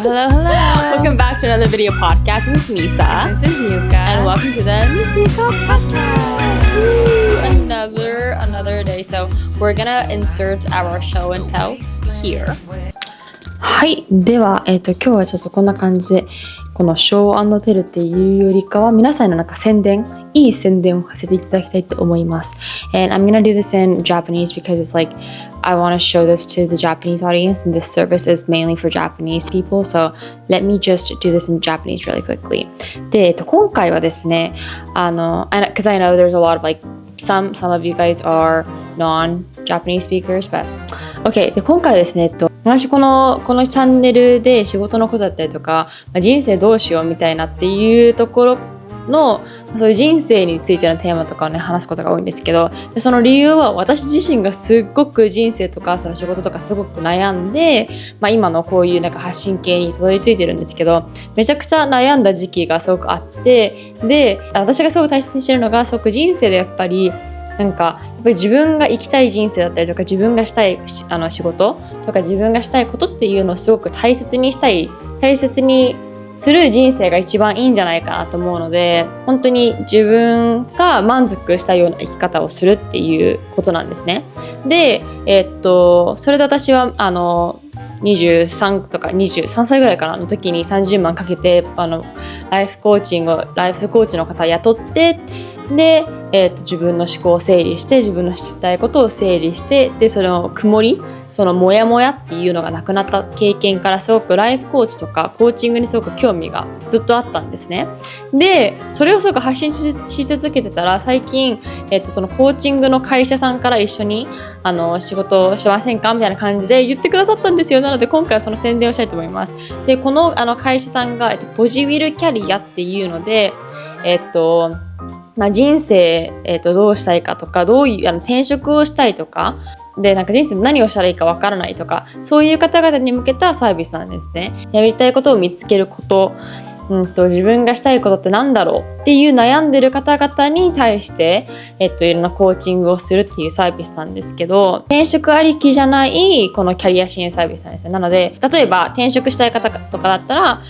hello. Welcome back to another video podcast. This is Misa. This is Yuka. And welcome to the Misa podcast. Woo! Another day. So we're gonna insert our show and tell here. はい。では、今日はちょっとこんな感じで、このショー&テルっていうよりかは、皆さんのいい宣伝をさせていただきたいと思います。And I'm gonna do this in Japanese because it's like, I want to show this to the Japanese audience and this service is mainly for Japanese people. So let me just do this in Japanese really quickly. で、今回はですね、because I know there's a lot of like, some of you guys are non-Japanese speakers, but okay. で、今回はですね、私このチャンネルで仕事のことだったりとか、人生どうしようみたいなっていうところのそういう人生についてのテーマとかをね話すことが多いんですけど、でその理由は私自身がすっごく人生とかその仕事とかすごく悩んで、今のこういうなんか発信系にたどり着いてるんですけど、めちゃくちゃ悩んだ時期がすごくあって、で私がすごく大切にしてるのがすごく人生でやっぱり自分が生きたい人生だったりとか自分がしたい仕事とか自分がしたいことっていうのをすごく大切にする人生が一番いいんじゃないかなと思うので、本当に自分が満足したような生き方をするっていうことなんですね。で、それで私は23とか23歳ぐらいかなの時に30万かけてライフコーチの方雇って、で、自分の思考を整理して自分のしたいことを整理して、でそのそのモヤモヤっていうのがなくなった経験からすごくライフコーチとかコーチングにすごく興味がずっとあったんですね。でそれをすごく発信し続けてたら最近、そのコーチングの会社さんから一緒に仕事をしませんかみたいな感じで言ってくださったんですよ。なので今回はその宣伝をしたいと思います。でこの会社さんが、ポジウィルキャリアっていうので人生、どうしたいかとかどういう転職をしたいとかで人生何をしたらいいかわからないとかそういう方々に向けたサービスなんですね。やりたいことを見つけること、自分がしたいことってなんだろうっていう悩んでる方々に対して、いろんなコーチングをするっていうサービスなんですけど、転職ありきじゃないこのキャリア支援サービスなんですね。なので例えば転職したい方とかだったら、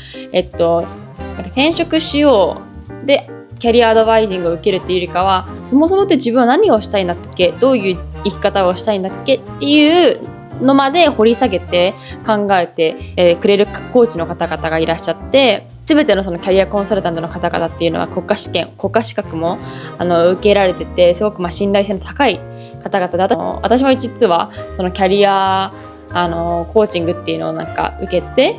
転職しようでキャリアアドバイジングを受けるっていうよりかは、そもそもって自分は何をしたいんだっけ、どういう生き方をしたいんだっけっていうのまで掘り下げて考えて、くれるコーチの方々がいらっしゃって、全てのそのキャリアコンサルタントの方々っていうのは国家資格も受けられてて、すごく信頼性の高い方々で、私も実はそのキャリアコーチングっていうのを受けて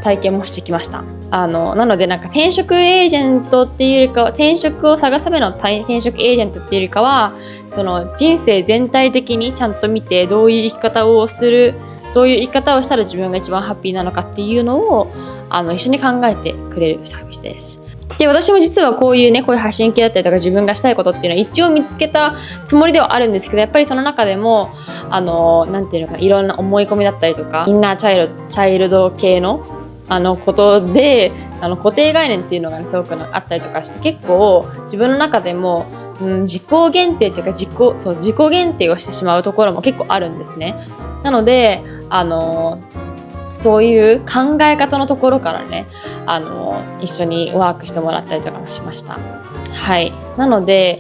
体験もしてきました。なので転職エージェントっていうよりかは、転職を探すための転職エージェントっていうよりかは、その人生全体的にちゃんと見てどういう生き方をしたら自分が一番ハッピーなのかっていうのを一緒に考えてくれるサービスです。で私も実はこういう発信系だったりとか自分がしたいことっていうのは一応見つけたつもりではあるんですけど、やっぱりその中でもなんていうのかな、いろんな思い込みだったりとかインナーチャイルド系のことで固定概念っていうのが、すごくあったりとかして、結構自分の中でも、自己限定っていうか自己限定をしてしまうところも結構あるんですね。なのでそういう考え方のところからね一緒にワークしてもらったりとかもしました。はい。なので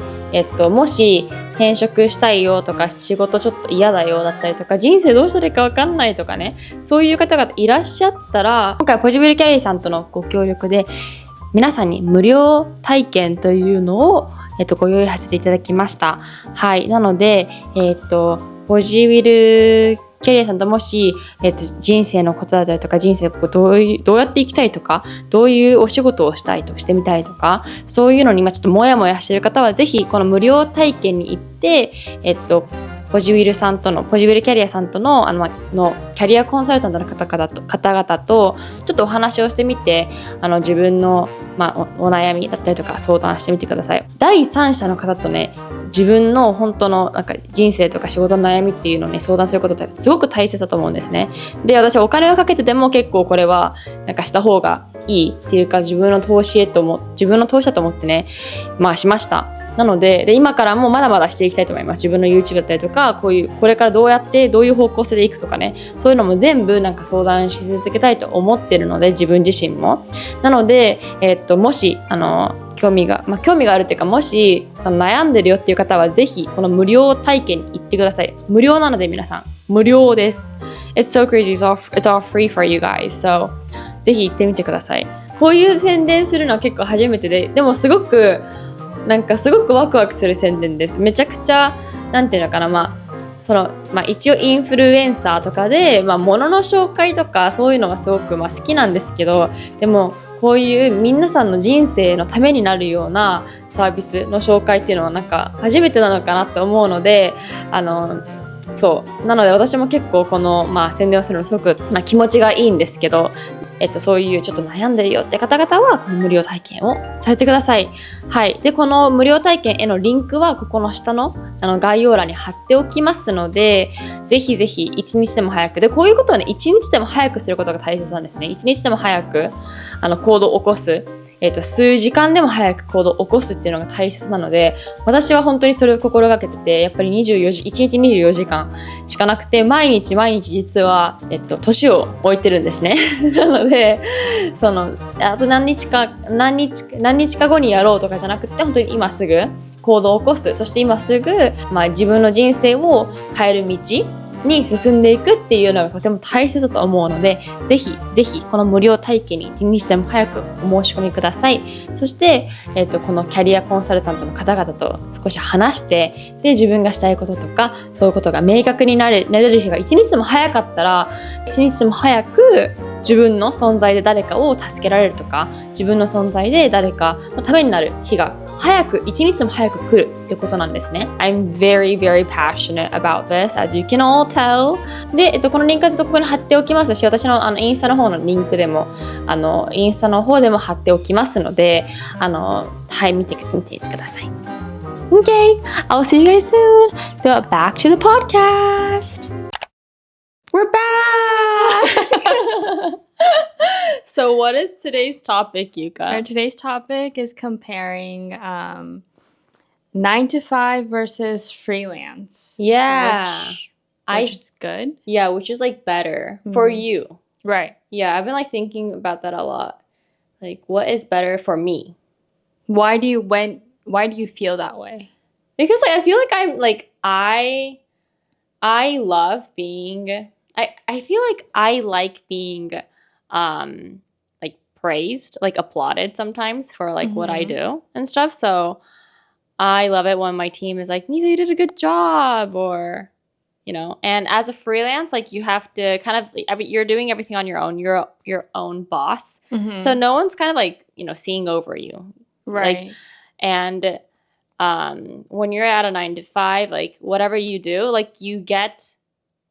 もし転職したいよとか仕事ちょっと嫌だよだったりとか人生どうしたらいいか分かんないとかね、そういう方々いらっしゃったら、今回ポジブルキャリーさんとのご協力で皆さんに無料体験というのを、ご用意させていただきました。はい。なのでポジブルキャリアさんともし、人生のことだったりとか人生どうやって生きたいとかどういうお仕事をしてみたいとかそういうのに今ちょっとモヤモヤしてる方はぜひこの無料体験に行ってポジウィルキャリアさんとのキャリアコンサルタントの方々とちょっとお話をしてみて自分の、お悩みだったりとか相談してみてください。第三者の方とね自分の本当の人生とか仕事の悩みっていうのをね相談することってすごく大切だと思うんですね。で私お金をかけてでも結構これはした方がいいっていうか自分の投資だと思ってねしました。なので、今からもまだまだしていきたいと思います。自分の YouTube だったりとか、これからどうやってどういう方向性でいくとかね、そういうのも全部なんか相談し続けたいと思ってるので、自分自身も。なので、もし興味があるっていうか、もしその悩んでるよっていう方はぜひこの無料体験に行ってください。無料なので皆さん無料です。It's so crazy. It's all free for you guys. So ぜひ行ってみてください。こういう宣伝するのは結構初めてで、でもすごくワクワクする宣伝です。めちゃくちゃなんていうのかな、一応インフルエンサーとかで、物の紹介とかそういうのはすごく好きなんですけど、でもこういう皆さんの人生のためになるようなサービスの紹介っていうのはなんか初めてなのかなって思うので、そうなので私も結構この、宣伝をするのすごく、気持ちがいいんですけど、そういうちょっと悩んでるよって方々はこの無料体験をされてください。はい。で、この無料体験へのリンクはここの下の概要欄に貼っておきますので、ぜひぜひ一日でも早く。で、こういうことはね、一日でも早くすることが大切なんですね。一日でも早く行動を起こす。数時間でも早く行動を起こすっていうのが大切なので、私は本当にそれを心がけてて、やっぱり1日24時間しかなくて、毎日実は、年を置いてるんですね。なので、あと何日か後にやろうとかじゃなくて、本当に今すぐ行動を起こす。そして今すぐ、自分の人生を変える道に進んでいくっていうのがとても大切だと思うので、ぜひぜひこの無料体験に一日でも早くお申し込みください。そして、このキャリアコンサルタントの方々と少し話して、で自分がしたいこととかそういうことが明確になれる日が一日でも早かったら、一日でも早く自分の存在で誰かを助けられるとか、自分の存在で誰かのためになる日が一日でも早く来るってことなんですね。I'm very, very passionate about this, as you can all tell. で、このリンクはずっとここに貼っておきますし、私のインスタの方のリンクでも、インスタの方でも貼っておきますので、はい、見てください。Okay, I'll see you guys soon. So back to the podcast. We're back! So what is today's topic, Yuka? Today's topic is comparing 9 to 5 versus freelance. Yeah. Which is good. Yeah, which is like better for you. Right. Yeah, I've been like thinking about that a lot. Like, what is better for me? Why do you feel that way? Because like I feel like I'm like I love being I feel like I like being like praised, like applauded sometimes for like what I do and stuff. So I love it when my team is like, Misa, you did a good job, or and as a freelance, like you have to kind of you're doing everything on your own. You're your own boss. So no one's kind of like, seeing over you. Right. Like, and when you're at a 9 to 5, like whatever you do, like you get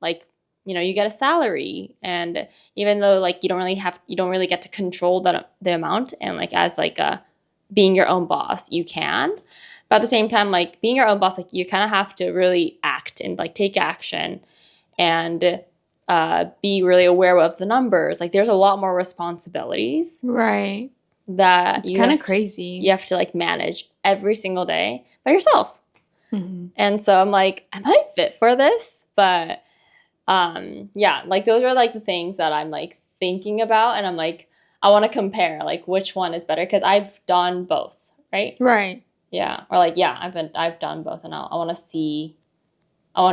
like you get a salary, and even though like you don't really get to control the amount, and like as like being your own boss, you can, but at the same time, like being your own boss, like you kind of have to really act and like take action and be really aware of the numbers. Like there's a lot more responsibilities, right, that it's kind of crazy. You have to like manage every single day by yourself. And so I'm like, am I fit for this? But yeah, like those are like the things that I'm like thinking about, and I'm like, I want to compare like which one is better, because I've done both, right? Yeah, or like I've done both, and I want to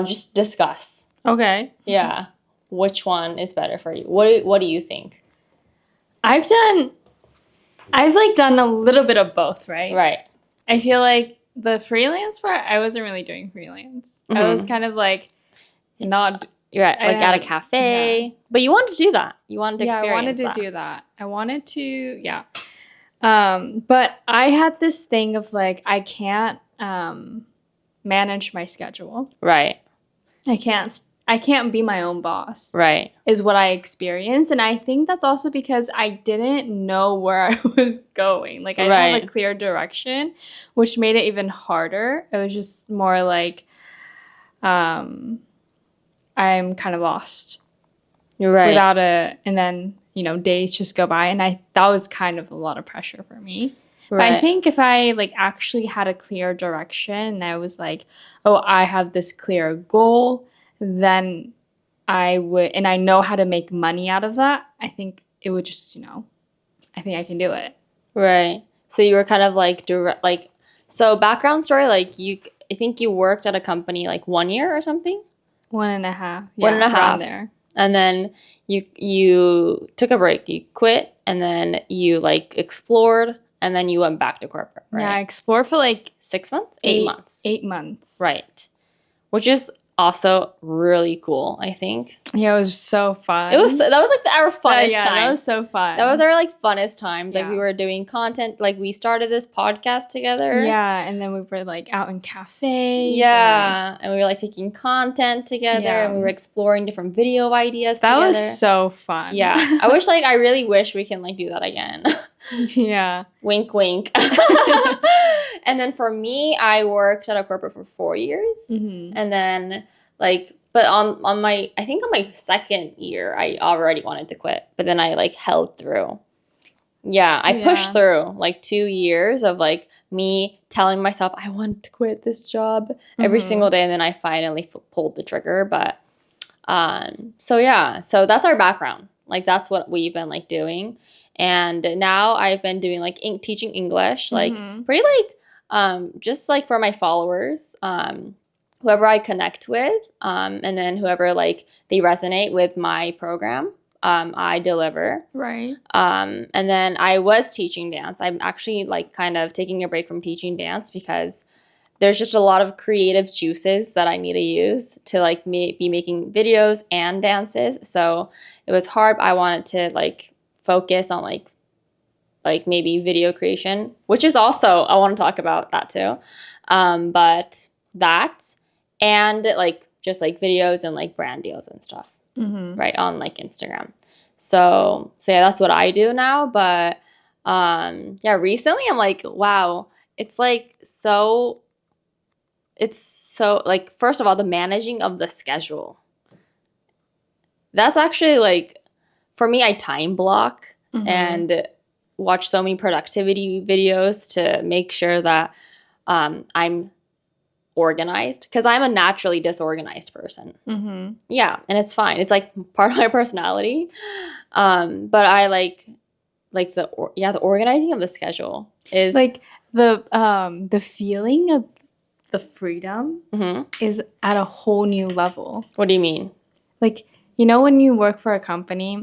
just discuss. Okay. Yeah, which one is better for you? What do you think? I've like done a little bit of both, right? I feel like the freelance part, I wasn't really doing freelance. I was kind of like not. You're at a cafe, but you wanted to do that. You wanted to experience that. Yeah, I wanted to do that. I wanted to, yeah. But I had this thing of like, I can't manage my schedule. Right. I can't be my own boss. Right. Is what I experienced. And I think that's also because I didn't know where I was going. Like I didn't have a clear direction, which made it even harder. It was just more like, I'm kind of lost. Without and then, days just go by, and that was kind of a lot of pressure for me. But I think if I like actually had a clear direction and I was like, oh, I have this clear goal, then I would, and I know how to make money out of that, I think it would just, I think I can do it. Right. So you were kind of like so background story, like I think you worked at a company like 1 year or something? 1.5. Yeah, 1.5. around there. And then you took a break, you quit, and then you like explored, and then you went back to corporate, right? Yeah, I explored for like 6 months? 8 months. 8 months. Right. Which is also really cool, I think. Yeah, it was so fun. That was like our funnest time. That was so fun. That was our like funnest times. Like we were doing content, like we started this podcast together. Yeah, and then we were like out in cafes. Yeah, and we were like taking content together, and we were exploring different video ideas together. That was so fun. Yeah, I really wish we can like do that again. Yeah. Wink, wink. And then for me, I worked at a corporate for 4 years. Mm-hmm. And then but on my second year, I already wanted to quit. But then I like held through. Yeah, I pushed through like 2 years of like me telling myself I want to quit this job every single day. And then I finally pulled the trigger. But so that's our background. Like that's what we've been like doing. And now I've been doing like teaching English, like pretty like just like for my followers, whoever I connect with, and then whoever like they resonate with my program, I deliver. Right. And then I was teaching dance. I'm actually like kind of taking a break from teaching dance because there's just a lot of creative juices that I need to use to like be making videos and dances. So it was hard. I wanted to like focus on like maybe video creation, which is also, I want to talk about that too. But that and like just like videos and like brand deals and stuff, right, on like Instagram. So yeah, that's what I do now. But recently I'm like, wow, it's so like, first of all, the managing of the schedule. That's actually like, for me, I time block and watch so many productivity videos to make sure that I'm organized, because I'm a naturally disorganized person. Yeah, and it's fine. It's like part of my personality. But I like the organizing of the schedule is like the feeling of the freedom is at a whole new level. What do you mean? Like, when you work for a company,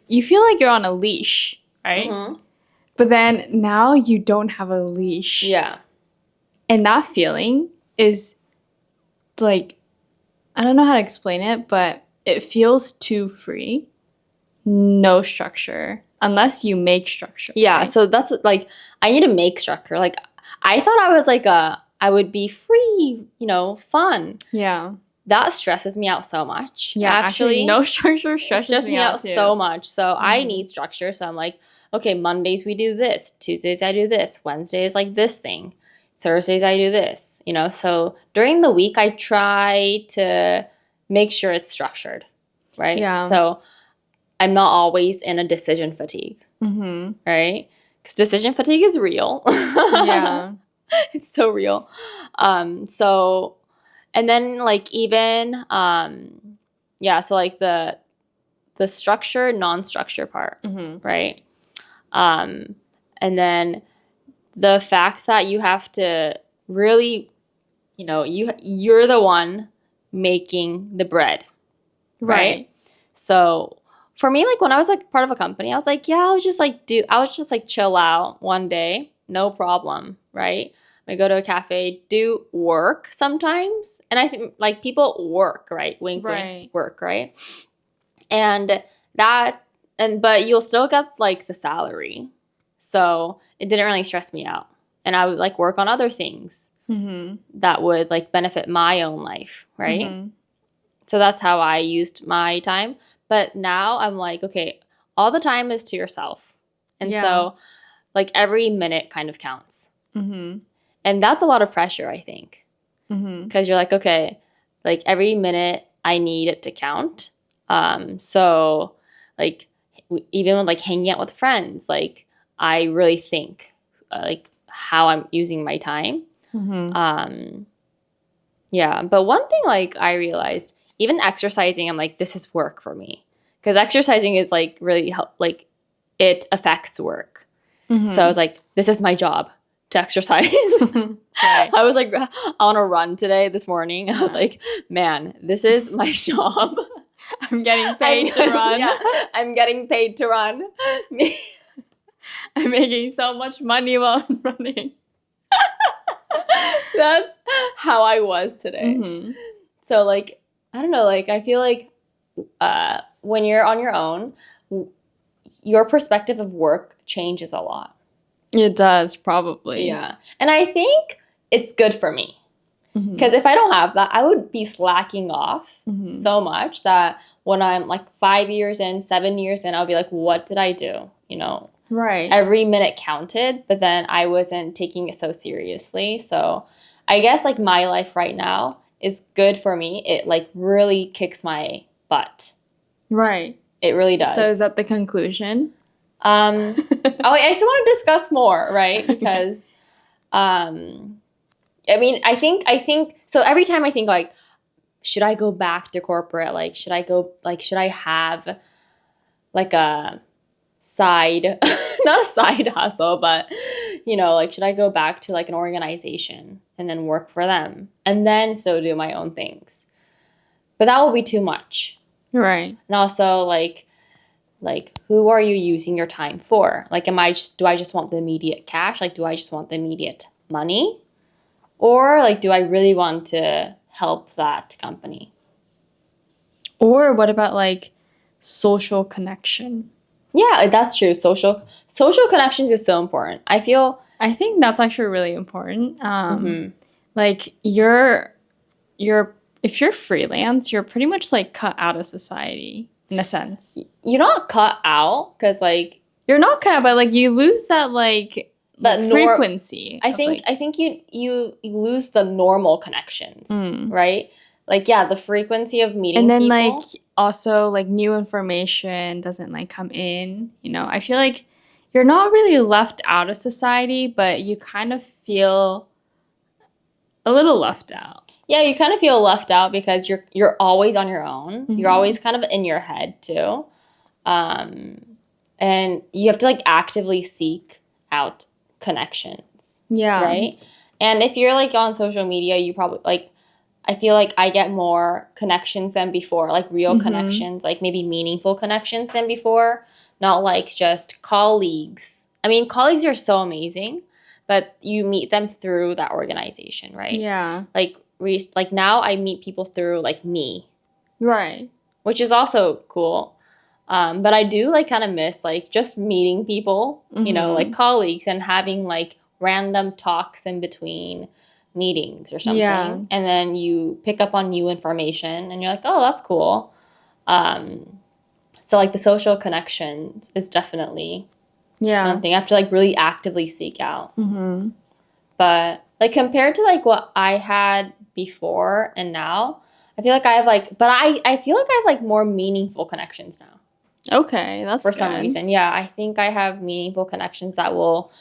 you feel like you're on a leash, right? But then now you don't have a leash. Yeah. And that feeling is like, I don't know how to explain it, but it feels too free. No structure. Unless you make structure. Yeah, right? so that's like, I need to make structure. Like, I thought I was like I would be free, fun. Yeah. That stresses me out so much. Yeah, actually no structure stresses me out too. So much. So I need structure. So I'm like, okay, Mondays we do this. Tuesdays I do this. Wednesdays like this thing. Thursdays I do this. So during the week I try to make sure it's structured, right? Yeah. So I'm not always in a decision fatigue, right? Because decision fatigue is real. Yeah. It's so real. And then like even so like the structure, non-structure part, right? And then the fact that you have to really, you're the one making the bread, right? So for me, like when I was like part of a company, I was like, yeah, I was just like chill out one day, no problem, right? I go to a cafe, do work sometimes. And I think like people work, right? Wink, wink, work, right? But you'll still get like the salary. So it didn't really stress me out. And I would like work on other things that would like benefit my own life, right? So that's how I used my time. But now I'm like, okay, all the time is to yourself. And so like every minute kind of counts. And that's a lot of pressure, I think. Because you're like, okay, like every minute I need it to count. So like even when like hanging out with friends, like I really think like how I'm using my time. Mm-hmm. Yeah, but one thing like I realized, even exercising, I'm like, this is work for me, because exercising is like really like it affects work. Mm-hmm. So I was like, this is my job to exercise. Right. I was like on a run today this morning. I was like, man, this is my job. I'm getting paid to run. Yeah, I'm getting paid to run. I'm making so much money while I'm running. That's how I was today. Mm-hmm. So like, I don't know, like I feel like when you're on your own, your perspective of work changes a lot. It does, probably. Yeah. And I think it's good for me. Mm-hmm. Because if I don't have that, I would be slacking off Mm-hmm. so much that when I'm like 5 years in, 7 years in, I'll be like, what did I do? You know, Right. every minute counted, but then I wasn't taking it so seriously. So I guess like my life right now is good for me. It like really kicks my butt. Right. It really does. So is that the conclusion? I still want to discuss more, right? Because I mean, I think so every time I think like, should I go back to corporate? Like, should I have like a side, not a side hustle, but you know, like, should I go back to like an organization and then work for them and then so do my own things? But that will be too much. Right. And also like who are you using your time for? Like, do I just want the immediate cash? Like, do I just want the immediate money? Or like, do I really want to help that company? Or what about like social connection? Yeah, that's true. Social connections is so important. I think that's actually really important. Mm-hmm. Like if you're freelance, you're pretty much like cut out of society in a sense. You're not cut out because like you're not cut out, but like you lose that like that frequency. I think you lose the normal connections, right? Like, yeah, the frequency of meeting and then people. Like also like new information doesn't like come in, you know. I feel like you're not really left out of society, but you kind of feel a little left out. Yeah, you kind of feel left out because you're always on your own. Mm-hmm. You're always kind of in your head too. And you have to like actively seek out connections. Yeah. Right? And if you're like on social media, you probably like, I feel like I get more connections than before, like real connections, like maybe meaningful connections than before, not like just colleagues. I mean, colleagues are so amazing, but you meet them through that organization, right? Yeah. Like now I meet people through like me. Right. Which is also cool. But I do like kind of miss like just meeting people, you know, like colleagues and having like random talks in between meetings or something. Yeah. And then you pick up on new information and you're like, oh, that's cool. So like the social connections is definitely one thing I have to like really actively seek out. Mm-hmm. But like compared to like what I had before and now, I feel like I have like, but I feel like I have like more meaningful connections now. Okay, that's for some reason. Yeah, I think I have meaningful connections that will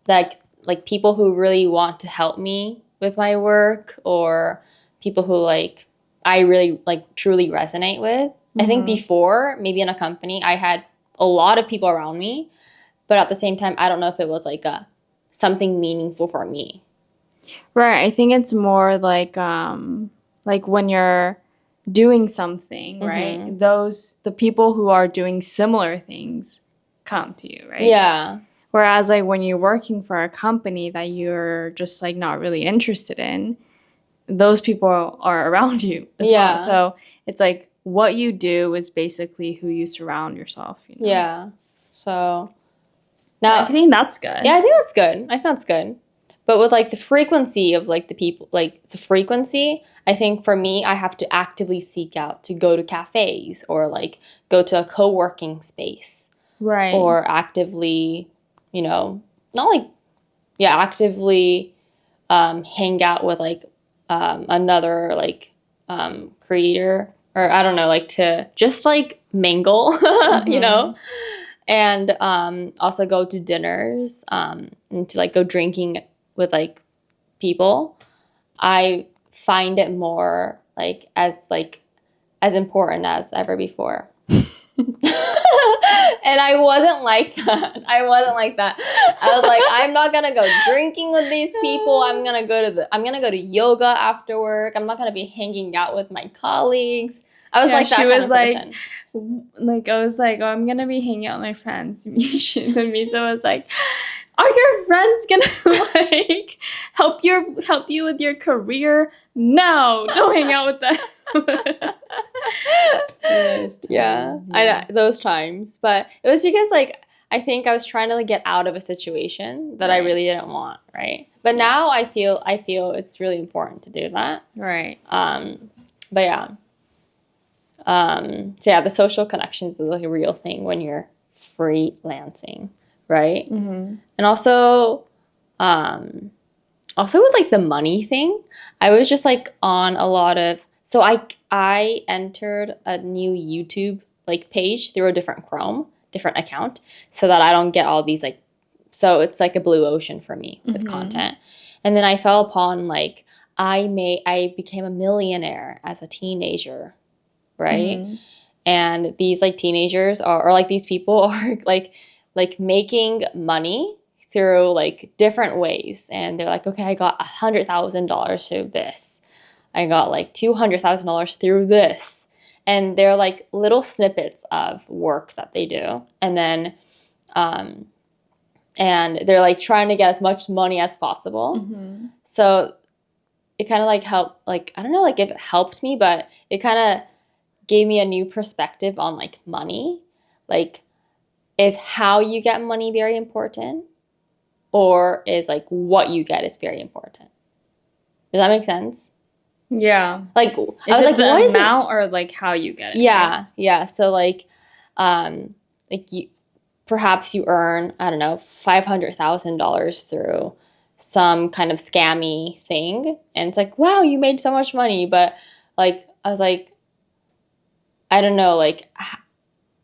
like people who really want to help me with my work or people who like I really like truly resonate with. I think before, maybe in a company, I had a lot of people around me, but at the same time, I don't know if it was like something meaningful for me. Right. I think it's more like when you're doing something, right? The people who are doing similar things come to you, right? Yeah. Whereas like when you're working for a company that you're just like not really interested in, those people are around you as well. So it's like what you do is basically who you surround yourself, you know? Yeah. So now I think that's good. Yeah, I think that's good. But with like the frequency of like the people, like the frequency, I think for me, I have to actively seek out to go to cafes or like go to a co-working space. Right. Or actively, you know, actively hang out with like another like creator or I don't know, like to just like mingle, you know? and also go to dinners and to like go drinking with like people. I find it more like as important as ever before. And I wasn't like that. I was like, I'm not gonna go drinking with these people. I'm gonna go to yoga after work. I'm not gonna be hanging out with my colleagues. I was like that kind of person. Like I was like, oh, I'm gonna be hanging out with my friends. Then Misa was like, are your friends gonna like help you with your career? No, don't hang out with them. Yeah, I know those times, but it was because like I think I was trying to like get out of a situation that I really didn't want, right? But now I feel it's really important to do that, right? But yeah, so yeah, the social connections is like a real thing when you're freelancing, right? Mm-hmm. And also with like the money thing, I was just like on a lot of. So I entered a new YouTube like page through a different account, so that I don't get all these like, so it's like a blue ocean for me with content. And then I fell upon like I became a millionaire as a teenager, right? Mm-hmm. And these like teenagers or like these people are like making money through like different ways, and they're like, okay, I got $100,000 through this. I got like $200,000 through this. And they're like little snippets of work that they do. And then, and they're like trying to get as much money as possible. Mm-hmm. So it kind of like helped, like, I don't know, like if it helped me, but it kind of gave me a new perspective on like money. Like, is how you get money very important? Or is like what you get is very important? Does that make sense? Yeah. Like, I was like, what is the amount or like how you get it? Yeah. Right? Yeah. So like perhaps you earn, I don't know, $500,000 through some kind of scammy thing. And it's like, wow, you made so much money. But like, I was like, I don't know, like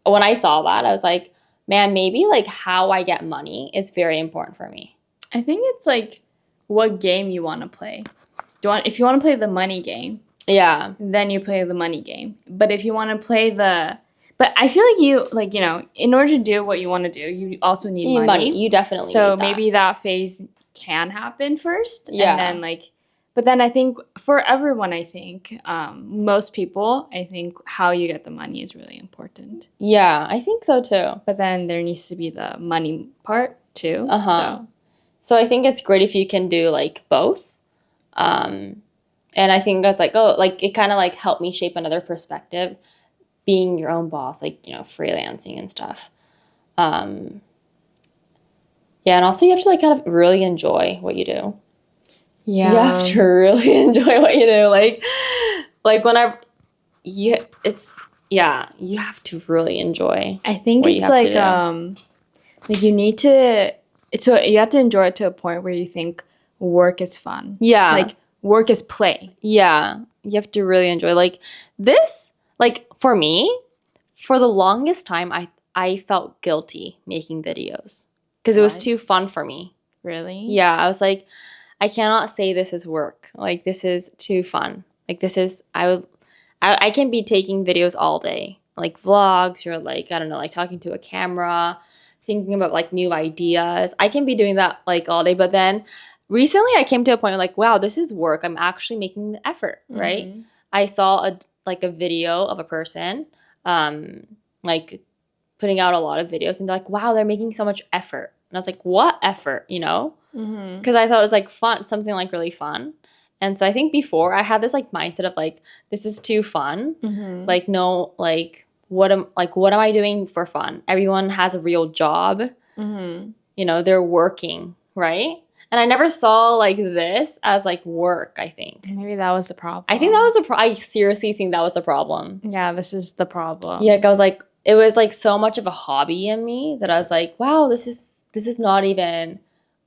when I saw that, I was like, man, maybe like how I get money is very important for me. I think it's like what game you want to play. If you want to play the money game, then you play the money game. But if you want to play but I feel like you know, in order to do what you want to do, you also need money. You definitely so need that. Maybe that phase can happen first, and then like. But then I think for everyone, most people, I think how you get the money is really important. Yeah, I think so too. But then there needs to be the money part too. So I think it's great if you can do like both. And I think that's like, oh, like it kind of like helped me shape another perspective, being your own boss, like, you know, freelancing and stuff. Yeah, and also you have to like kind of really enjoy what you do. Yeah. You have to really enjoy what you do. Like whenever you have to really enjoy. I think it's like you need to, you have to enjoy it to a point where you think work is fun. Yeah. Like work is play. Yeah. You have to really enjoy like this. Like for me, for the longest time, I felt guilty making videos because it was too fun for me. Really? Yeah. I was like, I cannot say this is work. Like this is too fun. Like this is, I can be taking videos all day, like vlogs or like, I don't know, like talking to a camera, thinking about like new ideas. I can be doing that like all day. But then recently I came to a point where like, wow, this is work. I'm actually making the effort, right? Mm-hmm. I saw a video of a person like putting out a lot of videos and they're like, wow, they're making so much effort. And I was like, what effort, you know? Because I thought it was like fun, something like really fun. And so I think before I had this like mindset of like, this is too fun. Mm-hmm. Like, no, like what am I doing for fun? Everyone has a real job. Mm-hmm. You know, they're working, right? And I never saw like this as like work, I think. Maybe that was the problem. I think that was I seriously think that was the problem. Yeah, this is the problem. Yeah, I was like, it was like so much of a hobby in me that I was like, wow, this is not even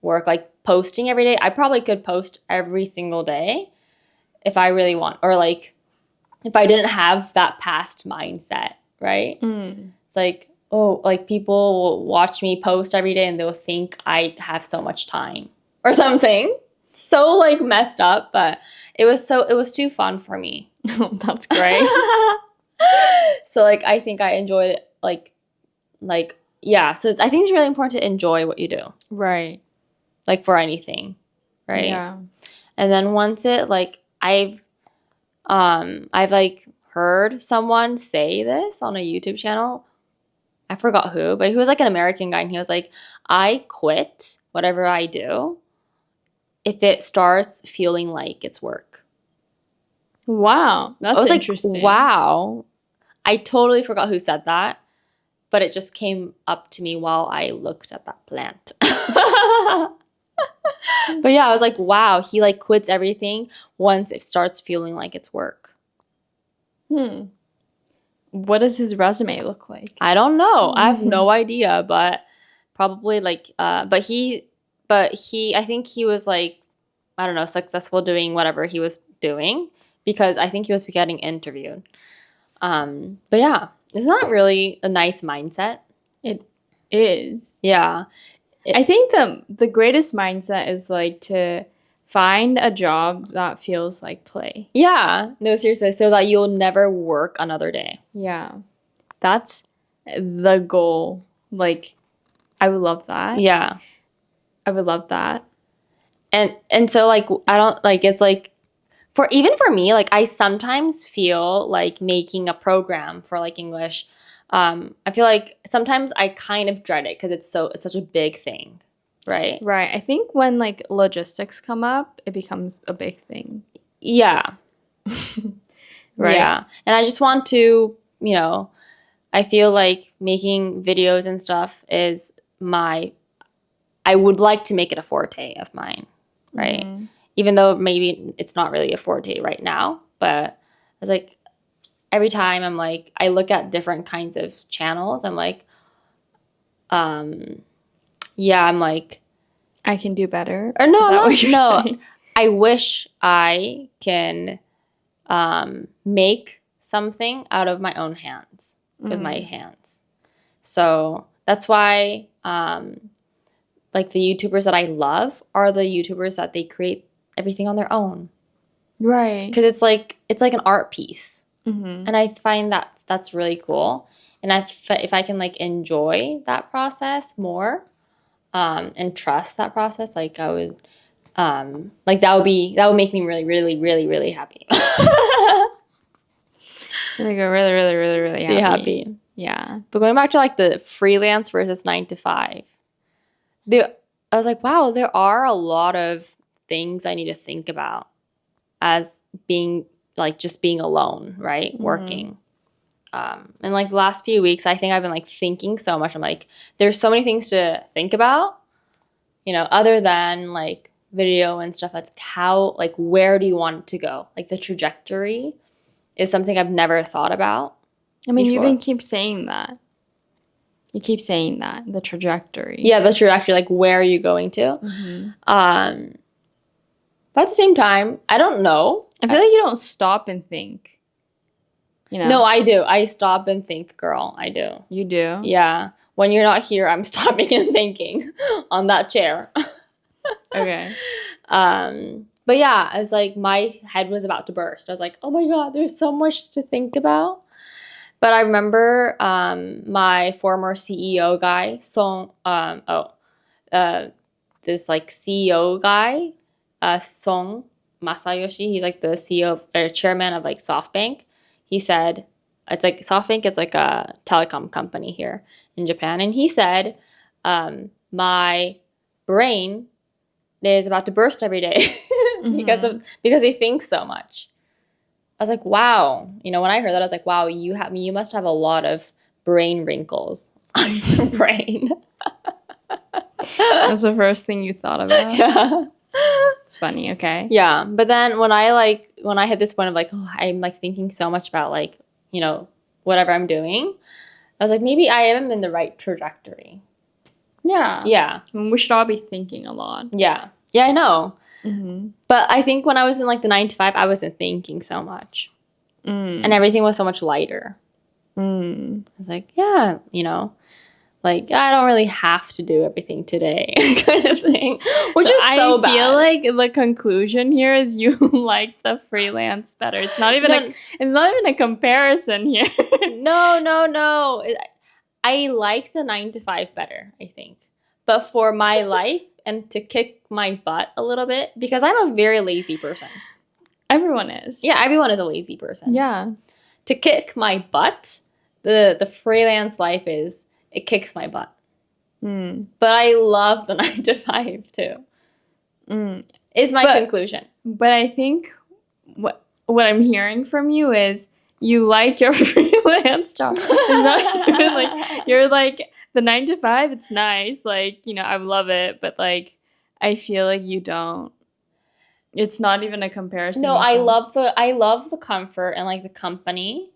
work. Like posting every day. I probably could post every single day if I really want, or like if I didn't have that past mindset, right? It's like, oh, like people will watch me post every day and they'll think I have so much time or something. So like messed up, but it was too fun for me. That's great. So like I think I enjoyed it like yeah, so I think it's really important to enjoy what you do. Right. Like for anything, right? Yeah. And then once it like I've like heard someone say this on a YouTube channel. I forgot who, but he was like an American guy and he was like, I quit whatever I do if it starts feeling like it's work. Wow. That's I was interesting. like, wow. I totally forgot who said that, but it just came up to me while I looked at that plant. But yeah, I was like, wow, he like quits everything once it starts feeling like it's work. What does his resume look like? I don't know. I have no idea, but probably like but he I think he was like, I don't know, successful doing whatever he was doing because I think he was getting interviewed. But yeah, it's not really a nice mindset. It is. Yeah. I think the greatest mindset is like to find a job that feels like play. Yeah. No, seriously. So that you'll never work another day. Yeah. That's the goal. Like, I would love that. Yeah. I would love that. And so like I don't like it's like for me, like I sometimes feel like making a program for like English. I feel like sometimes I kind of dread it because it's such a big thing, right? Right. I think when like logistics come up, it becomes a big thing. Yeah. Right. Yeah. And I just want to, you know, I feel like making videos and stuff is I would like to make it a forte of mine, right? Mm-hmm. Even though maybe it's not really a forte right now, but I was like, every time I'm like, I look at different kinds of channels, I'm like, yeah, I'm like, I can do better. Or no, saying? I wish I can make something out of my own hands, with my hands. So that's why, like the YouTubers that I love are the YouTubers that they create everything on their own. Right. Because it's like an art piece. Mm-hmm. And I find that that's really cool. And if I can like enjoy that process more, and trust that process, like I would, like that would make me really, really, really, really happy. Like really, really, really, really happy. Be happy. Yeah. But going back to like the freelance versus 9 to 5, I was like, wow, there are a lot of things I need to think about as being like just being alone, right? Mm-hmm. Working. And like the last few weeks, I think I've been like thinking so much. I'm like, there's so many things to think about, you know, other than like video and stuff. That's how, like, where do you want it to go? Like the trajectory is something I've never thought about. I mean, before. You even keep saying that. You keep saying that, the trajectory. Yeah, the trajectory, like where are you going to? Mm-hmm. But at the same time, I don't know. I feel like you don't stop and think. You know? No, I do. I stop and think, girl. I do. You do? Yeah. When you're not here, I'm stopping and thinking on that chair. Okay. But yeah, I was like, my head was about to burst. I was like, oh my God, there's so much to think about. But I remember my former CEO guy, this like CEO guy, Song Masayoshi, he's like the CEO or chairman of like SoftBank. He said, it's like SoftBank is like a telecom company here in Japan. And he said, my brain is about to burst every day because he thinks so much. I was like, wow. You know, when I heard that, I was like, wow, you must have a lot of brain wrinkles on your brain. That's the first thing you thought about? Yeah. It's funny, okay. Yeah. But then when I hit this point of like, oh, I'm like thinking so much about like, you know, whatever I'm doing, I was like, maybe I am in the right trajectory. Yeah. Yeah. I mean, we should all be thinking a lot. Yeah. Yeah, I know. Mm-hmm. But I think when I was in like the 9 to 5, I wasn't thinking so much. And everything was so much lighter. was like, yeah, like, I don't really have to do everything today kind of thing, which is so bad. I feel like the conclusion here is you like the freelance better. It's not even a comparison here. No. I like the 9 to 5 better, I think. But for my life and to kick my butt a little bit, because I'm a very lazy person. Everyone is. Yeah, everyone is a lazy person. Yeah. To kick my butt, the freelance life it kicks my butt. But I love the 9 to 5 too. Is my conclusion. But I think what I'm hearing from you is you like your freelance job. It's not even like you're like the 9 to 5. It's nice, like I love it, but like I feel like you don't. It's not even a comparison. No, I love the comfort and like the company.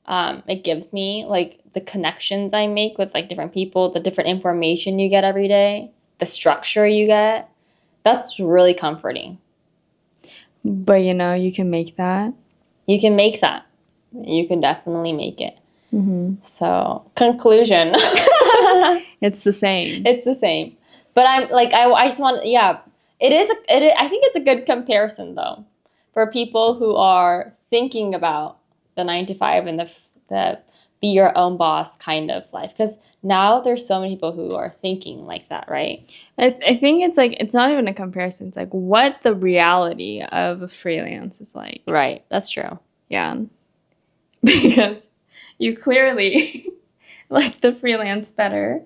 It gives me like the connections I make with like different people, the different information you get every day, the structure you get. That's really comforting. But you can make that. You can make that. You can definitely make it. So conclusion. It's the same. It's the same. But I'm like I just want it is I think it's a good comparison though for people who are thinking about the 9 to 5 and the be your own boss kind of life, because now there's so many people who are thinking like that, right? I think it's like it's not even a comparison. It's like what the reality of a freelance is like. Right, that's true. Yeah, because you clearly like the freelance better.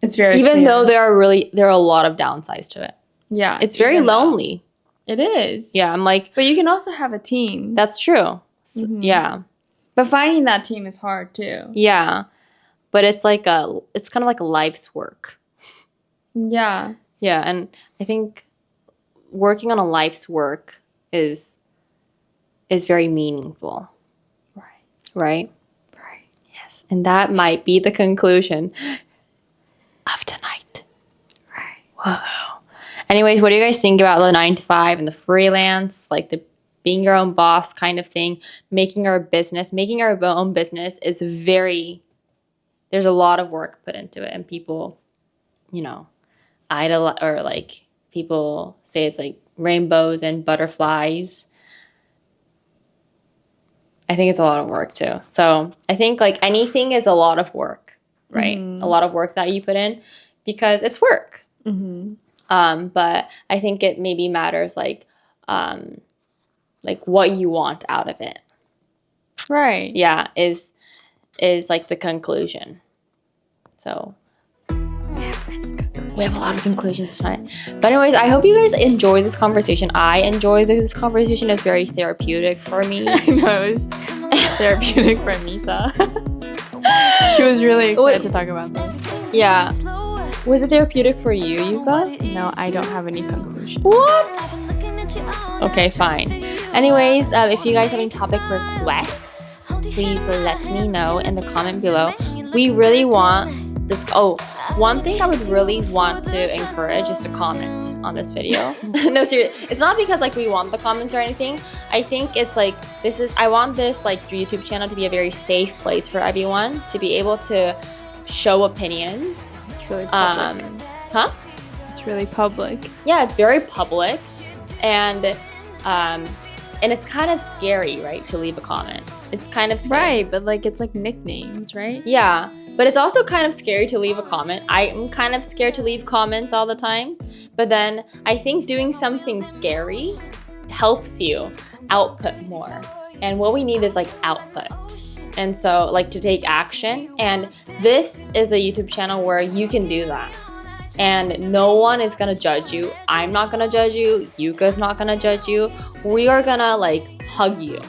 It's very even clear. though there are a lot of downsides to it. Yeah, it's very lonely. It is. Yeah, I'm like, but you can also have a team. That's true. Yeah. But finding that team is hard too. Yeah. But it's kind of like a life's work. Yeah. Yeah, and I think working on a life's work is very meaningful. Right? Yes. And that might be the conclusion of tonight. Right. Whoa. Anyways, what do you guys think about the 9 to 5 and the freelance, like the being your own boss kind of thing, making our own business is there's a lot of work put into it, and people, idolize, or like people say it's like rainbows and butterflies. I think it's a lot of work too. So I think like anything is a lot of work, right? A lot of work that you put in because it's work. But I think it maybe matters like what you want out of it. Right. Yeah, is like the conclusion. So we have a lot of conclusions tonight. But anyways, I hope you guys enjoyed this conversation. I enjoyed this conversation. It was very therapeutic for me. I know, it was therapeutic for Misa. She was really excited to talk about this. Yeah. Was it therapeutic for you, Yuka? No, I don't have any conclusion. What? Okay, fine. Anyways, if you guys have any topic requests, please let me know in the comment below. We really want this. Oh, one thing I would really want to encourage is to comment on this video. No, seriously. It's not because like we want the comments or anything. I think it's like I want this like YouTube channel to be a very safe place for everyone to be able to show opinions. It's really public. It's really public. Yeah, it's very public, and it's kind of scary, right, to leave a comment. It's kind of scary. Right, but like it's like nicknames, right? Yeah, but it's also kind of scary to leave a comment. I'm kind of scared to leave comments all the time, but then I think doing something scary helps you output more. And what we need is like output. And so like to take action. And this is a YouTube channel where you can do that. And no one is gonna judge you. I'm not gonna judge you. Yuka's not gonna judge you. We are gonna like hug you.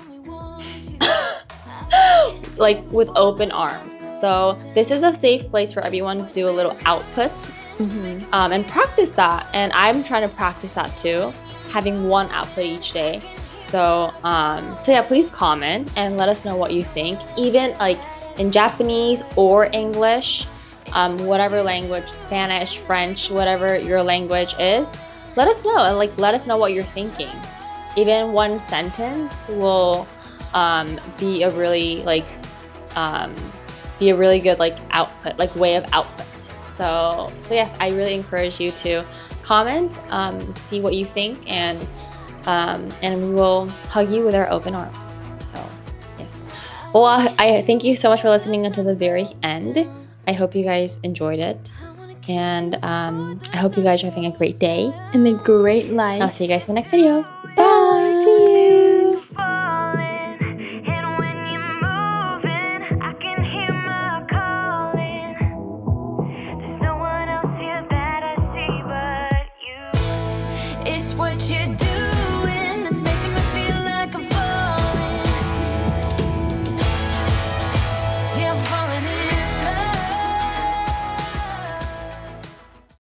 Like with open arms. So this is a safe place for everyone to do a little output and practice that. And I'm trying to practice that too, having one output each day. So yeah, please comment and let us know what you think, even like in Japanese or English, whatever language, Spanish, French, whatever your language is. Let us know, and like let us know what you're thinking. Even one sentence will be a really good like output, like way of output. So yes, I really encourage you to comment, see what you think, and we will hug you with our open arms. So yes. Well, I thank you so much for listening until the very end. I hope you guys enjoyed it. And I hope you guys are having a great day and a great life. I'll see you guys in the next video.